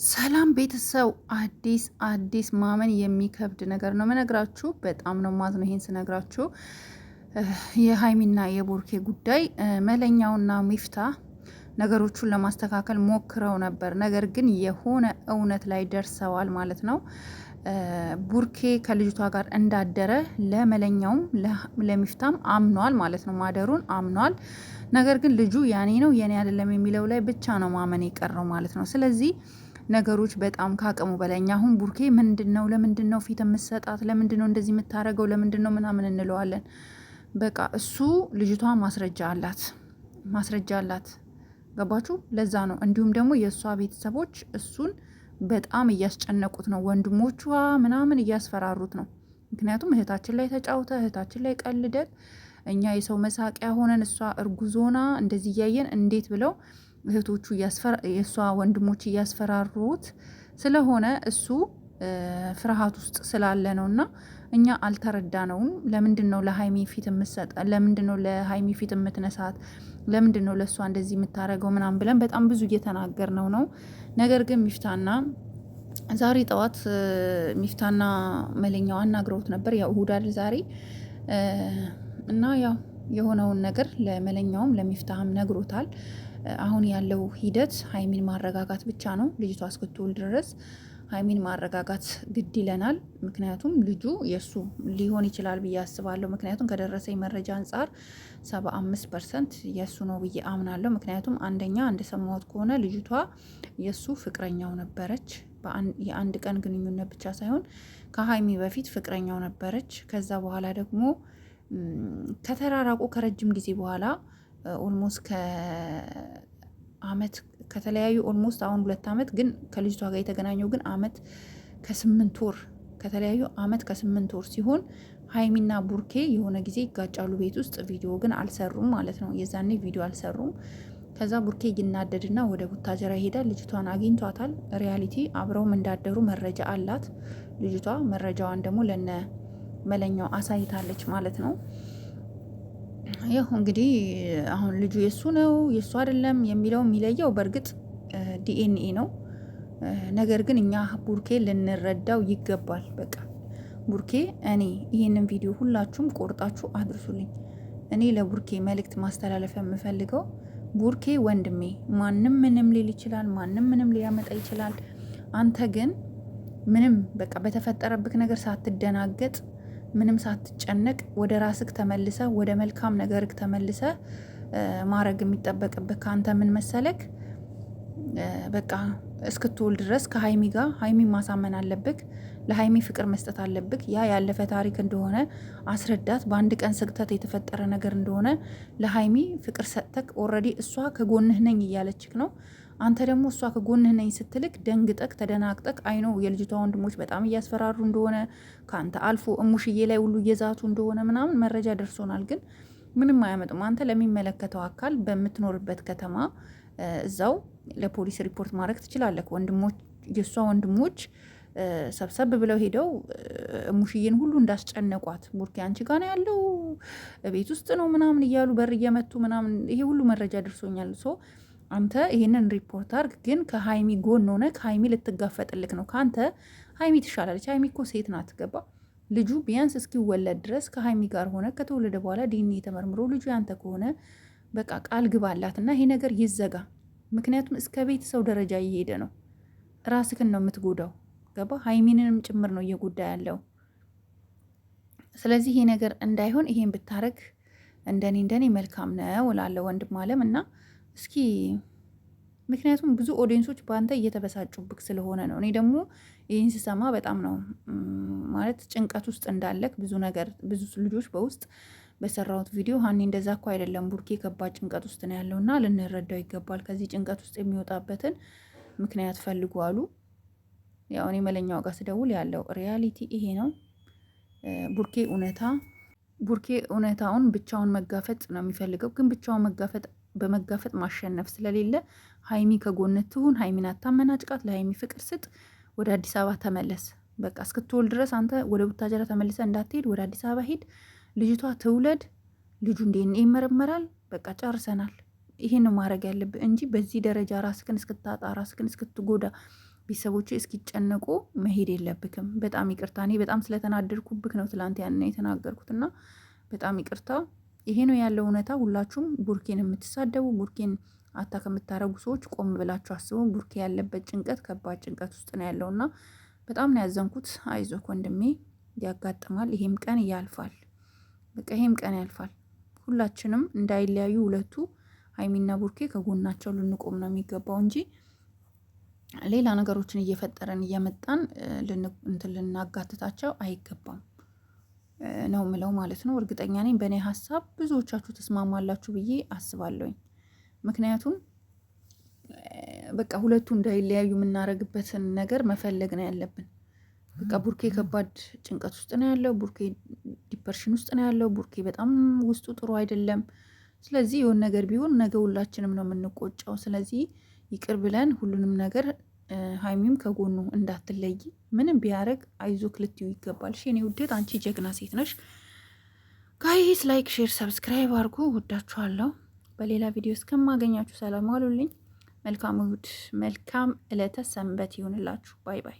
ሰላም ቤተሰብ፣ አዲስ ማመን የሚከብድ ነገር ነው መነግራችሁ። በጣም ነው ማዝነው ይሄን ስነግራችሁ። የሀይሚና የቡርኬ ጉዳይ መለኛውና ሚፍታ ነገሮቹን ለማስተካከል ሞክረው ነበር። ነገር ግን የሆነ እውነት ላይ ደርሰዋል ማለት ነው። ቡርኬ ከልጅቷ ጋር እንዳደረ ለመለኛውም ለሚፍታም አምኗል ማለት ነው። ማደሩን አምኗል። ነገር ግን ልጁ ያኔ ነው የኔ አይደለም የሚለው ላይ ብቻ ነው ማመን የቀረው ማለት ነው። ስለዚህ ነገሮች በጣም ካቀሙ በላይኛ አሁን ቡርኬ ምንድነው ለምንድነው ፊት የምትሰጣት ለምንድነው እንደዚህ የምታረገው ለምንድነው ምናምን እንለዋለን። በቃ እሱ ልጅቷ ማስረጃ አላት። ገባችሁ? ለዛ ነው። እንዲሁም ደግሞ የእሷ ቤተሰቦች እሱን በጣም እያስጨነቁት ነው። ወንድሞቿ ምናምን እያስፈራሩት ነው። ምክንያቱም እህታችን ላይ ተጫውተ እህታችን ላይ ቀልደት እኛ የሰው መሳቂያ ሆነን እሷ እርጉዞና እንደዚህ እያየን እንዴት ብለው እህቶቹ የእሷ ወንድሞች እያስፈራሩት ስለሆነ እሱ ፍርሃት ውስጥ ስላለ ነው። እና እኛ አልተረዳነውም። ለምንድን ነው ለሀይሚ ፊት የምትሰጠ? ለምንድን ነው ለሀይሚ ፊት የምትነሳት? ለምንድን ነው ለእሷ እንደዚህ የምታደርገው? ምናምን ብለን በጣም ብዙ እየተናገርነው ነው። ነገር ግን ሚፍታና ዛሬ ጠዋት ሚፍታና መለኛው አናግረውት ነበር። ያው እሁድ አይደል ዛሬ እና ያው የሆነውን ነገር ለመለኛውም ለሚፍታህም ነግሮታል። አሁን ያለው ሂደት ሀይሚን ማረጋጋት ብቻ ነው። ልጅቷ እስክትወልድ ድረስ ሀይሚን ማረጋጋት ግድ ይለናል። ምክንያቱም ልጁ የእሱ ሊሆን ይችላል ብዬ አስባለሁ። ምክንያቱም ከደረሰኝ መረጃ አንጻር 75% የእሱ ነው ብዬ አምናለሁ። ምክንያቱም አንደኛ እንደሰማሁት ከሆነ ልጅቷ የእሱ ፍቅረኛው ነበረች። የአንድ ቀን ግንኙነት ብቻ ሳይሆን ከሀይሚ በፊት ፍቅረኛው ነበረች። ከዛ በኋላ ደግሞ ከተራራቁ ከረጅም ጊዜ በኋላ ኦልሞስት ከአመት ከተለያዩ ኦልሞስት አሁን 2 አመት ግን ከልጅቷ ጋር የተገናኘው ግን አመት ከ8 ወር ከተለያዩ አመት ከ8 ወር ሲሆን ሀይሚና ቡርኬ የሆነ ጊዜ ይጋጫሉ ቤት ውስጥ። ቪዲዮ ግን አልሰሩም ማለት ነው። የዛኔ ቪዲዮ አልሰሩም። ከዛ ቡርኬ ይናደድና ወደ ቡታጀራ ይሄዳል። ልጅቷን አግኝቷታል። ሪያሊቲ አብረውም እንዳደሩ መረጃ አላት ልጅቷ። መረጃዋን ደግሞ ለነ መለኛው አሳይታለች ማለት ነው። ያው እንግዲህ አሁን ልጁ የሱ ነው የሱ አይደለም የሚለው የሚለየው በእርግጥ ዲኤንኤ ነው። ነገር ግን እኛ ቡርኬ ልንረዳው ይገባል። በቃ ቡርኬ እኔ ይህንን ቪዲዮ ሁላችሁም ቆርጣችሁ አድርሱልኝ። እኔ ለቡርኬ መልእክት ማስተላለፍ የምፈልገው ቡርኬ ወንድሜ፣ ማንም ምንም ሊል ይችላል፣ ማንም ምንም ሊያመጣ ይችላል። አንተ ግን ምንም በቃ በተፈጠረብክ ነገር ሳትደናገጥ ምንም ሳትጨነቅ ወደ ራስክ ተመልሰ ወደ መልካም ነገርክ ተመልሰ ማድረግ የሚጠበቅብህ ከአንተ ምን መሰለክ፣ በቃ እስክትወልድ ድረስ ከሀይሚ ጋር ሀይሚ ማሳመን አለብክ። ለሀይሚ ፍቅር መስጠት አለብክ። ያ ያለፈ ታሪክ እንደሆነ አስረዳት። በአንድ ቀን ስግተት የተፈጠረ ነገር እንደሆነ ለሀይሚ ፍቅር ሰጥተክ ኦልሬዲ እሷ ከጎንህ ነኝ እያለችክ ነው። አንተ ደግሞ እሷ ከጎንህ ነኝ ስትልክ ደንግጠቅ ተደናግጠቅ። አይኖ የልጅቷ ወንድሞች በጣም እያስፈራሩ እንደሆነ ከአንተ አልፎ እሙሽዬ ላይ ሁሉ እየዛቱ እንደሆነ ምናምን መረጃ ደርሶናል። ግን ምንም አያመጡም። አንተ ለሚመለከተው አካል በምትኖርበት ከተማ እዛው ለፖሊስ ሪፖርት ማድረግ ትችላለህ። ወንድሞች የእሷ ወንድሞች ሰብሰብ ብለው ሄደው እሙሽዬን ሁሉ እንዳስጨነቋት ቡርኬ አንቺ ጋ ነው ያለው ቤት ውስጥ ነው ምናምን እያሉ በር እየመቱ ምናምን ይሄ ሁሉ መረጃ ደርሶኛል። አንተ ይሄንን ሪፖርት አርግ። ግን ከሀይሚ ጎን ሆነ ከሀይሚ ልትጋፈጥልክ ነው። ከአንተ ሀይሚ ትሻላለች። ሀይሚ እኮ ሴት ናት። ገባ? ልጁ ቢያንስ እስኪወለድ ድረስ ከሀይሚ ጋር ሆነ ከተወለደ በኋላ ዲኤንኤ ተመርምሮ ልጁ ያንተ ከሆነ በቃ ቃል ግባላት እና ይሄ ነገር ይዘጋ። ምክንያቱም እስከ ቤተሰብ ደረጃ እየሄደ ነው። ራስክን ነው የምትጎዳው። ገባ? ሀይሚንንም ጭምር ነው እየጎዳ ያለው። ስለዚህ ይሄ ነገር እንዳይሆን ይሄን ብታረግ እንደኔ መልካም ነው እላለሁ ወንድም አለም። እና እስኪ ምክንያቱም ብዙ ኦዲየንሶች በአንተ እየተበሳጩብክ ስለሆነ ነው። እኔ ደግሞ ይህን ስሰማ በጣም ነው ማለት ጭንቀት ውስጥ እንዳለክ ብዙ ልጆች በውስጥ በሰራሁት ቪዲዮ ሀኒ እንደዛ እኮ አይደለም ቡርኬ ከባድ ጭንቀት ውስጥ ነው ያለው እና ልንረዳው ይገባል። ከዚህ ጭንቀት ውስጥ የሚወጣበትን ምክንያት ፈልጉ አሉ። ያው እኔ መለኛው ጋር ስደውል ያለው ሪያሊቲ ይሄ ነው። ቡርኬ እውነታውን ብቻውን መጋፈጥ ነው የሚፈልገው። ግን ብቻውን በመጋፈጥ ማሸነፍ ስለሌለ ሀይሚ ከጎነት ትሁን። ሀይሚን አታመናጭቃት። ለሀይሚ ፍቅር ስጥ። ወደ አዲስ አበባ ተመለስ። በቃ እስክትወልድ ድረስ አንተ ወደ ቡታጀራ ተመልሰ እንዳትሄድ ወደ አዲስ አበባ ሄድ። ልጅቷ ትውለድ። ልጁ ዲኤንኤ ይመረመራል። በቃ ጨርሰናል። ይሄን ማድረግ ያለብህ እንጂ በዚህ ደረጃ ራስክን እስክታጣ ራስክን እስክትጎዳ ቤተሰቦች እስኪጨነቁ መሄድ የለብክም። በጣም ይቅርታ፣ እኔ በጣም ስለተናደድኩብክ ነው ትላንት ያን የተናገርኩትና በጣም ይቅርታ። ይሄ ነው ያለው እውነታ። ሁላችሁም ቡርኬን የምትሳደቡ ቡርኬን አታ ከምታረጉ ሰዎች ቆም ብላችሁ አስቡ። ቡርኬ ያለበት ጭንቀት ከባድ ጭንቀት ውስጥ ነው ያለውና በጣም ነው ያዘንኩት። አይዞክ ወንድሜ፣ ያጋጥማል። ይሄም ቀን ያልፋል። በቃ ይሄም ቀን ያልፋል። ሁላችንም እንዳይለያዩ ሁለቱ ሀይሚና ቡርኬ ከጎናቸው ልንቆም ነው የሚገባው እንጂ ሌላ ነገሮችን እየፈጠረን እየመጣን ልናጋትታቸው አይገባም ነው ምለው ማለት ነው። እርግጠኛ ነኝ በእኔ ሀሳብ ብዙዎቻችሁ ተስማማላችሁ ብዬ አስባለሁኝ። ምክንያቱም በቃ ሁለቱ እንዳይለያዩ የምናደርግበትን ነገር መፈለግ ነው ያለብን። በቃ ቡርኬ ከባድ ጭንቀት ውስጥ ነው ያለው። ቡርኬ ዲፐርሽን ውስጥ ነው ያለው። ቡርኬ በጣም ውስጡ ጥሩ አይደለም። ስለዚህ የሆነ ነገር ቢሆን ነገ ሁላችንም ነው የምንቆጨው። ስለዚህ ይቅር ብለን ሁሉንም ነገር ሀይሚም ከጎኑ እንዳትለይ፣ ምንም ቢያደርግ አይዞክ ልትዩ ይገባል። እኔ ውዴት፣ አንቺ ጀግና ሴት ነሽ። ጋይስ ላይክ፣ ሼር፣ ሰብስክራይብ አድርጉ። ወዳችኋለሁ። በሌላ ቪዲዮ እስከማገኛችሁ ሰላም አሉልኝ። መልካም እሑድ፣ መልካም ዕለተ ሰንበት ይሁንላችሁ። ባይ ባይ።